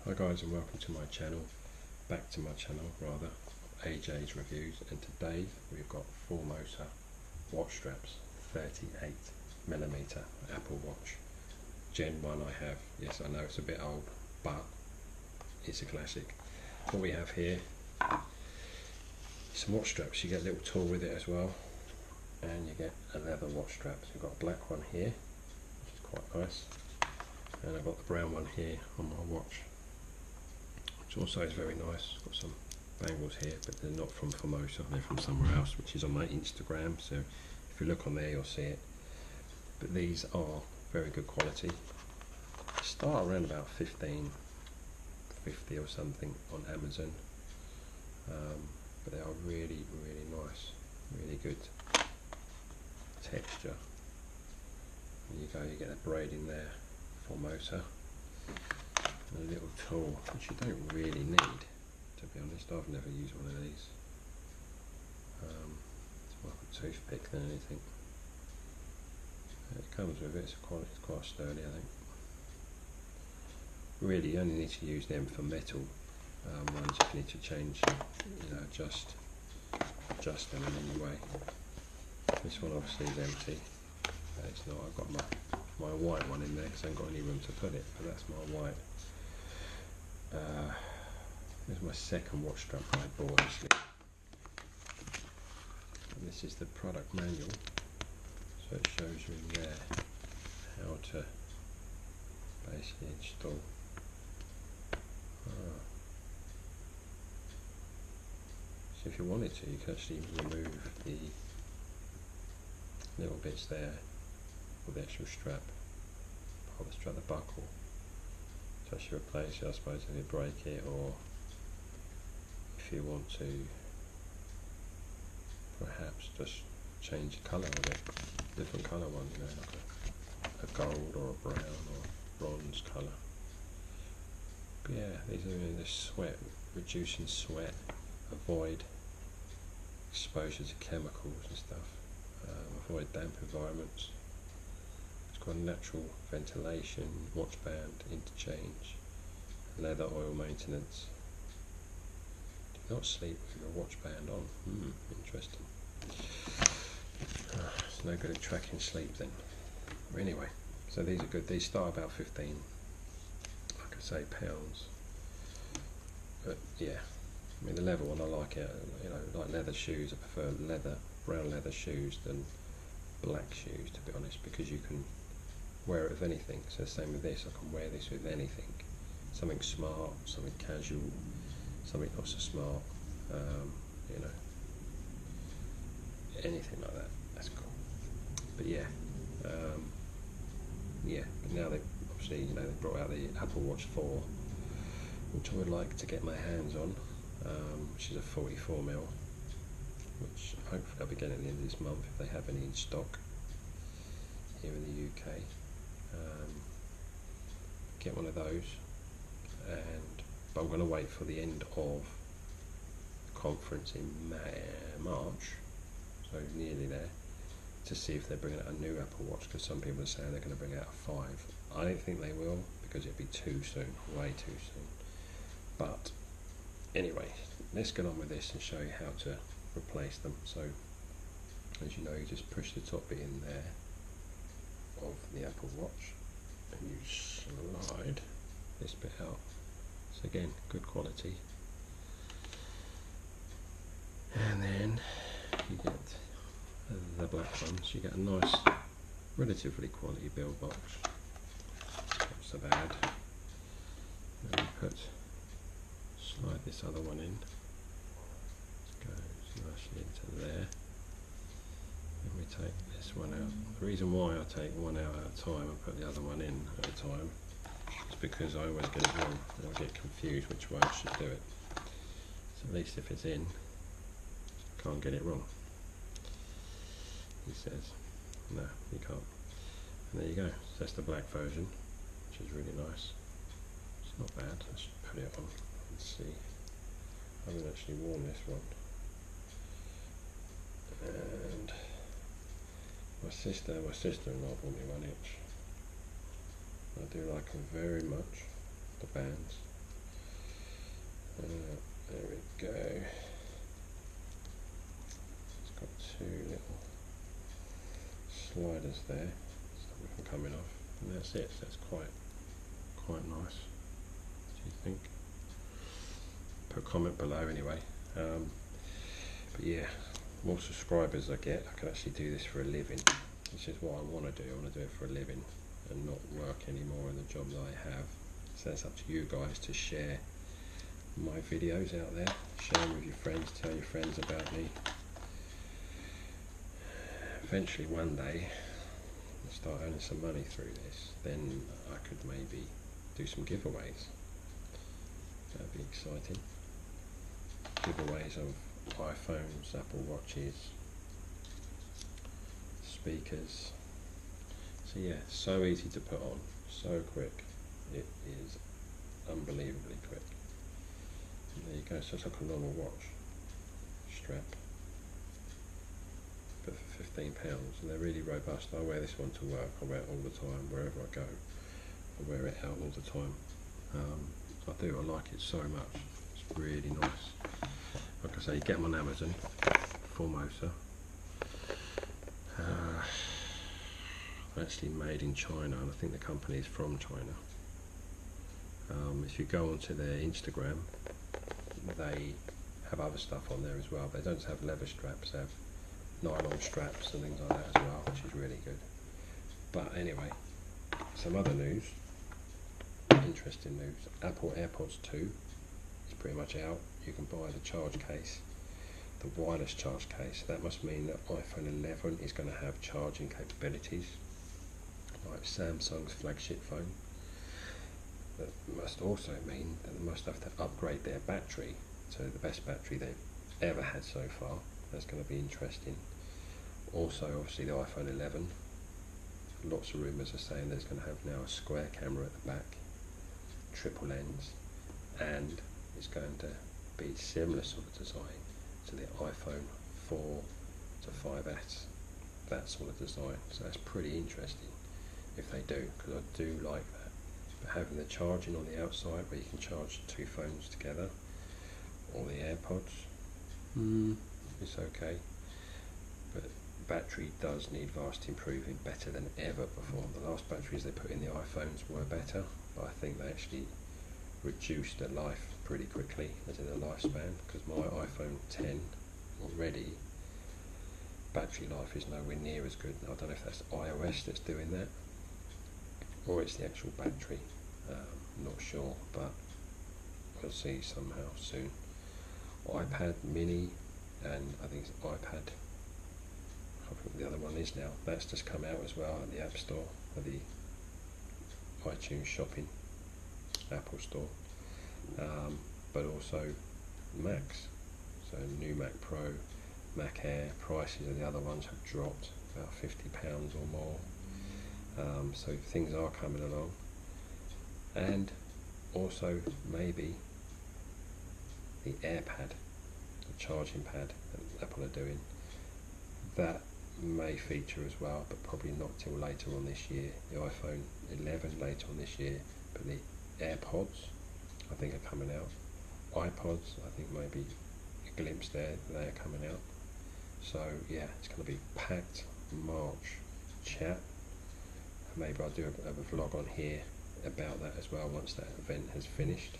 Hi guys, and welcome to my channel, back to my channel rather, AJ's Reviews, and today we've got Fullmosa watch straps, 38mm Apple Watch. Gen 1 I have. Yes, I know it's a bit old, but it's a classic. What we have here, some watch straps. You get a little tool with it as well, and you get a leather watch strap. So you've got a black one here, which is quite nice, and I've got the brown one here on my watch, which also is very nice. Got some bangles here, but they're not from Fullmosa, they're from somewhere else, which is on my Instagram, so if you look on there you'll see it. But these are very good quality. Start around about $15.50 or something on Amazon, but they are really nice, really good texture. There you go, you get a braid in there, Fullmosa, and a little tool which you don't really need, to be honest. I've never used one of these. It's more like a toothpick than anything. It comes with it, it's quite sturdy, I think. Really, you only need to use them for metal ones if you need to change, adjust them in any way. This one obviously is empty. It's not. I've got my white one in there because I haven't got any room to put it, but that's my white. This is my second watch strap I bought actually. And this is the product manual, so it shows you in there how to basically install. So if you wanted to, you can actually remove the little bits there with the actual strap, part of the strap, the buckle, to actually replace it, I suppose, if you break it, or if you want to perhaps just change the colour of it, different colour one, like a gold or a brown or bronze colour. But yeah, these are in the sweat, reducing sweat, avoid exposure to chemicals and stuff, avoid damp environments. It's got natural ventilation, watch band interchange, leather oil maintenance. Do not sleep with your watch band on. Interesting. It's no good at tracking sleep then. Anyway, so these are good. These start about 15, like I say, pounds. But yeah, I mean the leather one, I like it. Like leather shoes, I prefer brown leather shoes than black shoes, to be honest, because you can wear it with anything. So same with this, I can wear this with anything. Something smart, something casual, something not so smart, anything like that. That's cool. But yeah, but now they obviously, they brought out the Apple Watch 4, which I would like to get my hands on, which is a 44mm, which hopefully I'll be getting at the end of this month if they have any in stock here in the UK. Get one of those, but I'm going to wait for the end of the conference in March, so nearly there, to see if they're bringing out a new Apple Watch, because some people are saying they're going to bring out a 5. I don't think they will, because it'd be too soon, way too soon. But anyway, let's get on with this and show you how to replace them. So as you know, you just push the top bit in there of the Apple Watch and you slide this bit out. So again, good quality. And then you get the black ones. You get a nice, relatively quality build box. Not so bad. And we slide this other one in. Goes nicely into there. And we take this one out. The reason why I take one out at a time and put the other one in at a time is because I always get it wrong and I get confused which way I should do it. So at least if it's in, I can't get it wrong. He says, no, you can't. And there you go. So that's the black version, which is really nice. It's not bad. Let's put it on and see. I haven't actually worn this one. And my sister-in-law bought me one each. I do like them very much, the bands. There we go. It's got two little sliders there, stop it from coming off, and that's it. So that's quite nice. What do you think? Put a comment below anyway. But yeah, more subscribers I get, I can actually do this for a living, which is what I want to do. I want to do it for a living and not work anymore in the job that I have. So it's up to you guys to share my videos out there, share them with your friends, tell your friends about me. Eventually one day I'll start earning some money through this, then I could maybe do some giveaways. That'd be exciting. Giveaways of iPhones, Apple Watches, speakers. So yeah, so easy to put on, so quick. It is unbelievably quick. And there you go, so it's like a normal watch strap, but for £15, and they're really robust. I wear this one to work, I wear it all the time, wherever I go. I wear it out all the time. I like it so much. It's really nice. Like I say, you get them on Amazon, Fullmosa. Actually made in China, and I think the company is from China. If you go onto their Instagram, they have other stuff on there as well. They don't have leather straps, they have nylon straps and things like that as well, which is really good. But anyway, some other news, interesting news. Apple AirPods 2 is pretty much out. You can buy the charge case, the wireless charge case. That must mean that iPhone 11 is going to have charging capabilities like Samsung's flagship phone. That must also mean that they must have to upgrade their battery to the best battery they've ever had so far. That's going to be interesting. Also, obviously, the iPhone 11. Lots of rumours are saying there's going to have now a square camera at the back, triple lens, and it's going to be similar sort of design to the iPhone 4 to 5S. That sort of design. So that's pretty interesting if they do, because I do like that. But having the charging on the outside where you can charge two phones together, or the AirPods, it's okay. But battery does need vast improving, better than ever before. The last batteries they put in the iPhones were better, but I think they actually reduced the life pretty quickly, as in the lifespan, because my iPhone 10 already, battery life is nowhere near as good. I don't know if that's iOS that's doing that, or it's the actual battery. Not sure, but we'll see somehow soon. iPad mini, and I think it's iPad, I think the other one is now, that's just come out as well at the App Store, at the iTunes Shopping, Apple Store, but also Macs. So new Mac Pro, Mac Air, prices of the other ones have dropped about £50 or more. So things are coming along. And also maybe the AirPad, the charging pad that Apple are doing, that may feature as well, but probably not till later on this year. The iPhone 11 later on this year, but the AirPods I think are coming out. iPods, I think maybe a glimpse there, they are coming out. So yeah, it's going to be packed March chat. Maybe I'll do a vlog on here about that as well once that event has finished,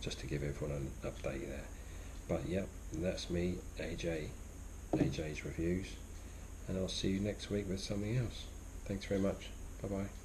just to give everyone an update there. But yep, that's me, AJ's reviews, and I'll see you next week with something else. Thanks very much. Bye bye.